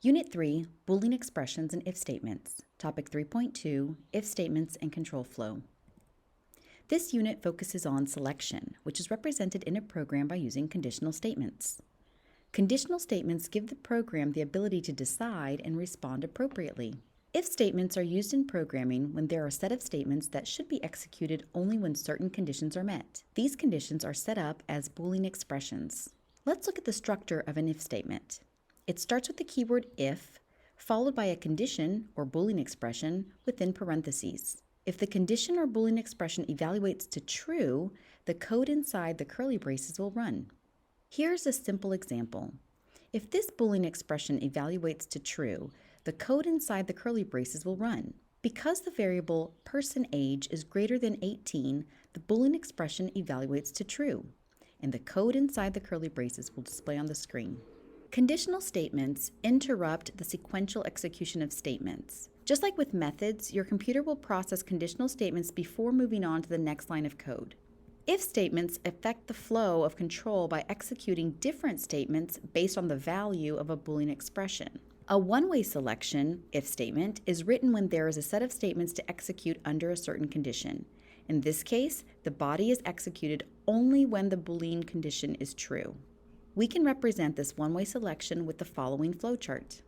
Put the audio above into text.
Unit 3, Boolean Expressions and If Statements. Topic 3.2, If Statements and Control Flow. This unit focuses on selection, which is represented in a program by using conditional statements. Conditional statements give the program the ability to decide and respond appropriately. If statements are used in programming when there are a set of statements that should be executed only when certain conditions are met. These conditions are set up as Boolean expressions. Let's look at the structure of an if statement. It starts with the keyword if, followed by a condition or Boolean expression within parentheses. If the condition or Boolean expression evaluates to true, the code inside the curly braces will run. Here's a simple example. If this Boolean expression evaluates to true, the code inside the curly braces will run. Because the variable person age is greater than 18, the Boolean expression evaluates to true, and the code inside the curly braces will display on the screen. Conditional statements interrupt the sequential execution of statements. Just like with methods, your computer will process conditional statements before moving on to the next line of code. If statements affect the flow of control by executing different statements based on the value of a Boolean expression. A one-way selection, if statement, is written when there is a set of statements to execute under a certain condition. In this case, the body is executed only when the Boolean condition is true. We can represent this one-way selection with the following flowchart.